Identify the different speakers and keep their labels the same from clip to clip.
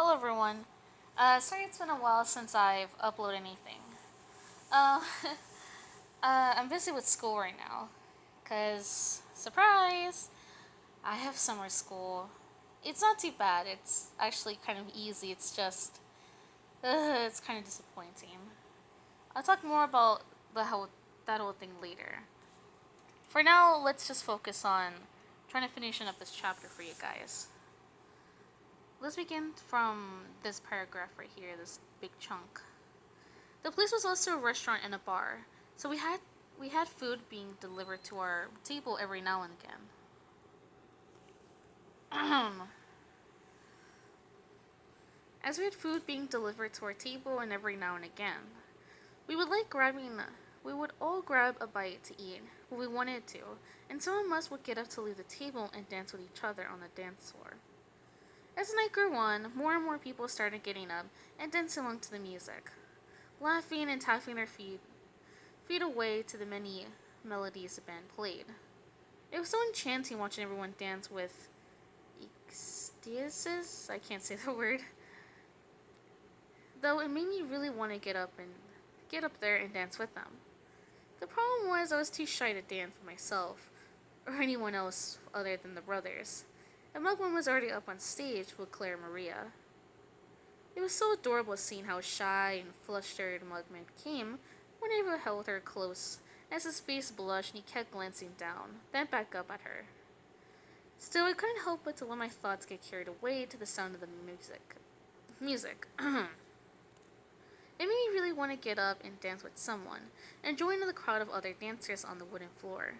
Speaker 1: Hello everyone. Sorry it's been a while since I've uploaded anything. Uh, I'm busy with school right now. Cause, surprise, I have summer school. It's not too bad. It's actually kind of easy. It's just, it's kind of disappointing. I'll talk more about that whole thing later. For now, let's just focus on trying to finish up this chapter for you guys. Let's begin from this paragraph right here, this big chunk. The place was also a restaurant and a bar, so we had food being delivered to our table every now and again. As we had food being delivered to our table and every now and again, we would like grabbing we would all grab a bite to eat when we wanted to, and some of us would get up to leave the table and dance with each other on the dance floor. As the night grew on, more and more people started getting up and dancing along to the music, laughing and tapping their feet away to the many melodies the band played. It was so enchanting watching everyone dance with ecstasias. I can't say the word. Though it made me really want to get up there and dance with them. The problem was I was too shy to dance for myself or anyone else other than the brothers. And Mugman was already up on stage with Claire Maria. It was so adorable seeing how shy and flustered Mugman became whenever I held her close, as his face blushed and he kept glancing down, then back up at her. Still, I couldn't help but to let my thoughts get carried away to the sound of the music. It made me really want to get up and dance with someone, and join in the crowd of other dancers on the wooden floor.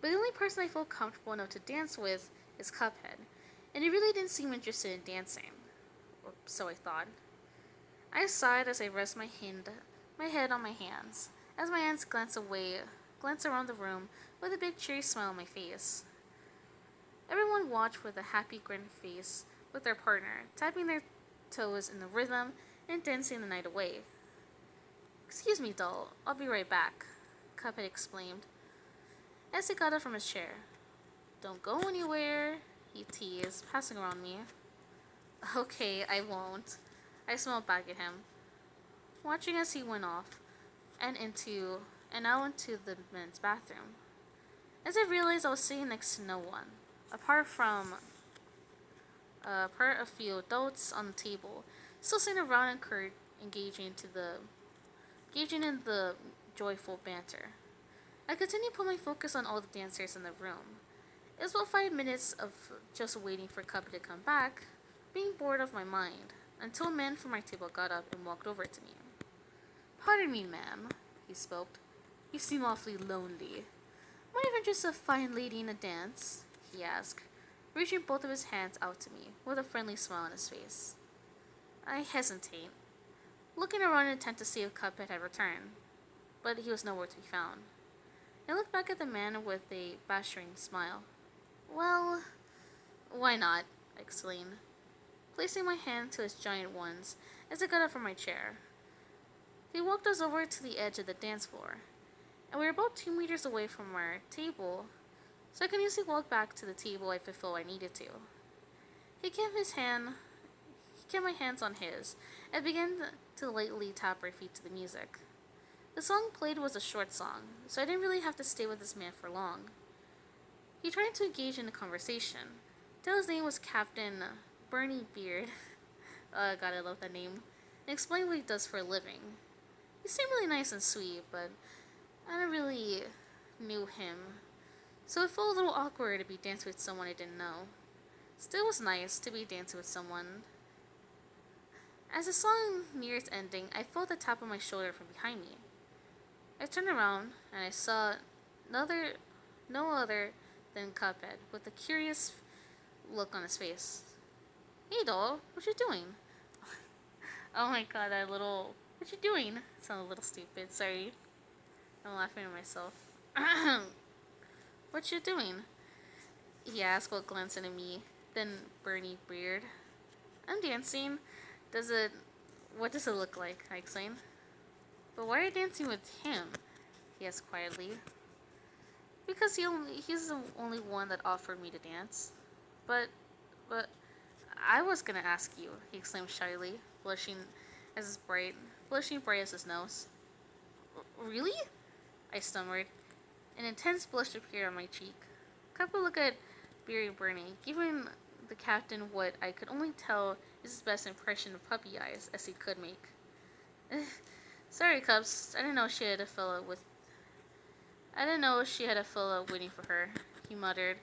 Speaker 1: But the only person I felt comfortable enough to dance with is Cuphead, and he really didn't seem interested in dancing. Or so I thought. I sighed as I rested my head on my hands, as my hands glanced around the room with a big cheery smile on my face. Everyone watched with a happy grin face with their partner, tapping their toes in the rhythm and dancing the night away. "Excuse me, doll, I'll be right back," Cuphead exclaimed, as he got up from his chair. "Don't go anywhere," he teased, passing around me. "Okay, I won't," I smiled back at him, watching as he went off and out into the men's bathroom. As I realized I was sitting next to no one, apart from a few adults on the table, still sitting around and engaging in the joyful banter. I continued to put my focus on all the dancers in the room. It was about 5 minutes of just waiting for Cuphead to come back, being bored of my mind, until a man from my table got up and walked over to me. "Pardon me, ma'am," he spoke. "You seem awfully lonely. Might I interest a fine lady in a dance?" he asked, reaching both of his hands out to me, with a friendly smile on his face. I hesitated, looking around in intent to see if Cuphead had returned, but he was nowhere to be found. I looked back at the man with a bashing smile. "Well, why not?" I exclaimed, placing my hand to his giant ones as I got up from my chair. He walked us over to the edge of the dance floor, and we were about 2 meters away from our table, so I could easily walk back to the table if I felt I needed to. He kept my hands on his, and began to lightly tap our feet to the music. The song played was a short song, so I didn't really have to stay with this man for long. He tried to engage in a conversation, till his name was Captain Bernie Beard. God, I love that name. And explained what he does for a living. He seemed really nice and sweet, but I didn't really knew him, so it felt a little awkward to be dancing with someone I didn't know. Still, it was nice to be dancing with someone. As the song neared its ending, I felt a tap on my shoulder from behind me. I turned around and I saw no other than Cuphead, with a curious look on his face. "Hey, doll, what you doing?" Oh my god, what you doing? Sound a little stupid. Sorry, I'm laughing at myself. "What you doing?" he asked while glancing at me, then Bernie Beard. "I'm dancing. Does it? What does it look like?" I exclaimed. "But why are you dancing with him?" he asked quietly. "Because he's the only one that offered me to dance. But I was gonna ask you, he exclaimed shyly, as his bright, blushing bright as his nose. Really? I stammered. An intense blush appeared on my cheek. Kappa looked at Barry Burney, giving the captain what I could only tell is his best impression of puppy eyes as he could make. Sorry, Cubs. I didn't know she had a fellow waiting for her, he muttered,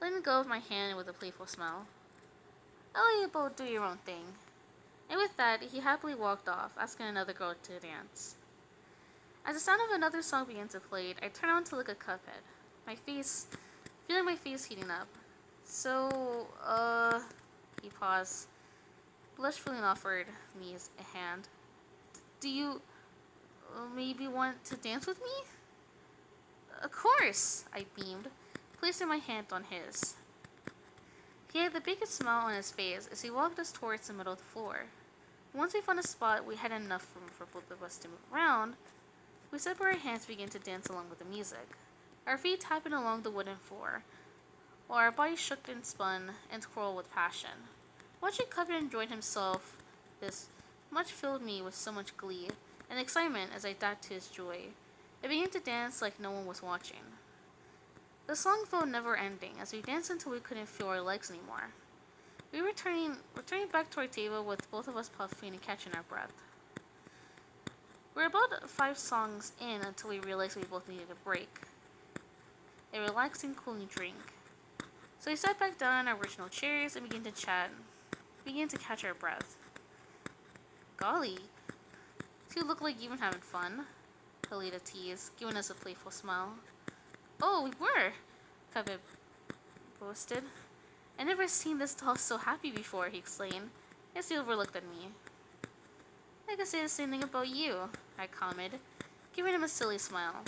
Speaker 1: letting go of my hand with a playful smile. I'll let you both do your own thing. And with that, he happily walked off, asking another girl to dance. As the sound of another song began to play, I turned on to look at Cuphead, feeling my face heating up. So, he paused, blushfully offered me a hand. Do you maybe want to dance with me? Of course, I beamed, placing my hand on his. He had the biggest smile on his face as he walked us towards the middle of the floor. Once we found a spot we had enough room for both of us to move around, we separated our hands and began to dance along with the music, our feet tapping along the wooden floor, while our bodies shook and spun and twirled with passion. Watching Cuphead enjoy himself this much filled me with so much glee and excitement as I danced to his joy. I began to dance like no one was watching. The song felt never-ending as we danced until we couldn't feel our legs anymore. We were returning back to our table with both of us puffing and catching our breath. We were about 5 songs in until we realized we both needed a break. A relaxing, cooling drink. So we sat back down on our original chairs and began to catch our breath. Golly, you look like you've been having fun, Helita teased, giving us a playful smile. Oh, we were, Cuphead boasted. I never seen this doll so happy before, he exclaimed, as he overlooked at me. I could say the same thing about you, I commented, giving him a silly smile.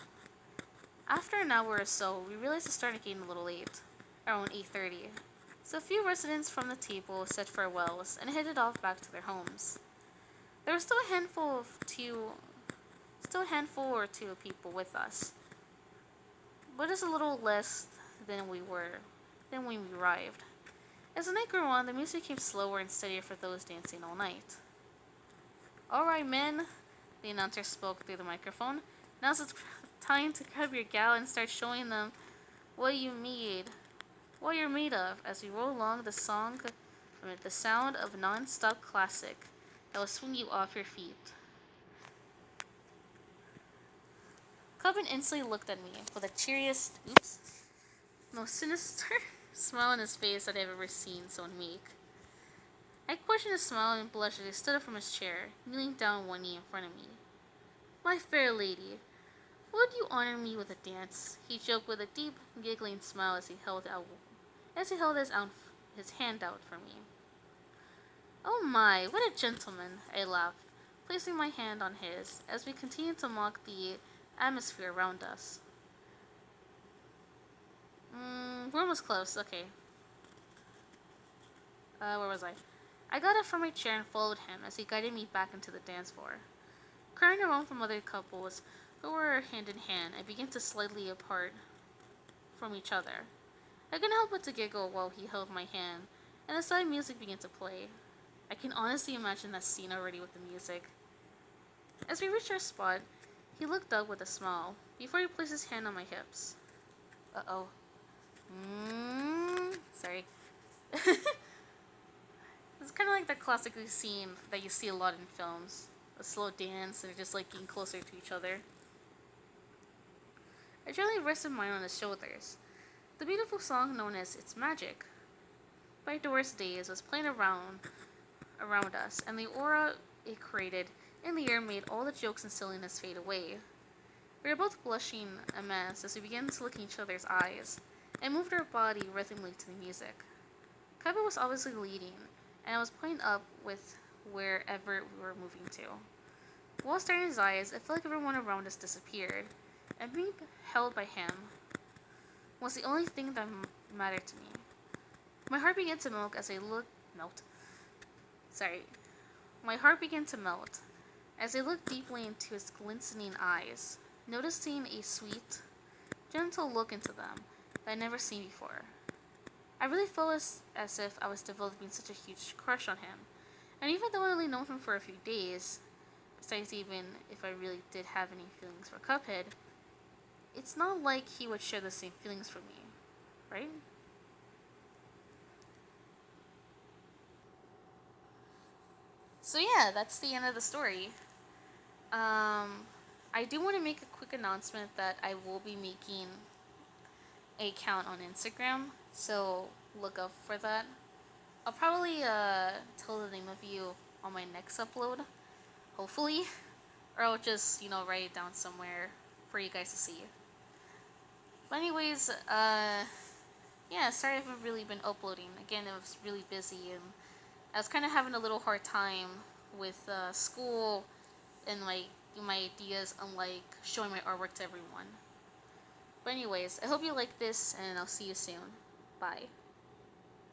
Speaker 1: After an hour or so, we realized it started getting a little late, around 8:30, so a few residents from the table said farewells and headed off back to their homes. There was still a handful or two of people with us, but just a little less than when we arrived. As the night grew on, the music became slower and steadier for those dancing all night. Alright, men, the announcer spoke through the microphone. Now's the time to grab your gal and start showing them what you're made of, as we roll along the sound of non-stop classic that will swing you off your feet. Coven instantly looked at me with the most sinister smile on his face that I've ever seen someone make. I questioned his smile and blushed as he stood up from his chair, kneeling down on one knee in front of me. My fair lady, would you honor me with a dance? He joked with a deep, giggling smile as he held his hand out for me. Oh my, what a gentleman, I laughed, placing my hand on his as we continued to mock the atmosphere around us. We're almost close, okay. Where was I? I got up from my chair and followed him as he guided me back into the dance floor. Crowding around from other couples who were hand in hand and began to slightly apart from each other. I couldn't help but to giggle while he held my hand, and the side music began to play. I can honestly imagine that scene already with the music. As we reached our spot, he looked up with a smile before he placed his hand on my hips. Uh-oh. Sorry. It's kind of like that classic scene that you see a lot in films. A slow dance, and they're just like getting closer to each other. I gently rested mine on his shoulders. The beautiful song known as It's Magic by Doris Days was playing around us, and the aura it created in the air made all the jokes and silliness fade away. We were both blushing a mess as we began to look in each other's eyes, and moved our body rhythmically to the music. Kevin was obviously leading, and I was pointing up with wherever we were moving to. While staring in his eyes, it felt like everyone around us disappeared, and being held by him was the only thing that mattered to me. My heart began to melt as I looked deeply into his glistening eyes, noticing a sweet, gentle look into them that I'd never seen before. I really felt as if I was developing such a huge crush on him. And even though I only known him for a few days, besides even if I really did have any feelings for Cuphead, it's not like he would share the same feelings for me, right? So yeah, that's the end of the story. I do want to make a quick announcement that I will be making a account on Instagram, so look up for that. I'll probably tell the name of you on my next upload, hopefully, or I'll just write it down somewhere for you guys to see. But anyways, yeah, sorry I haven't really been uploading. Again, I was really busy and I was kind of having a little hard time with school and like my ideas on like showing my artwork to everyone. But anyways, I hope you like this and I'll see you soon. Bye.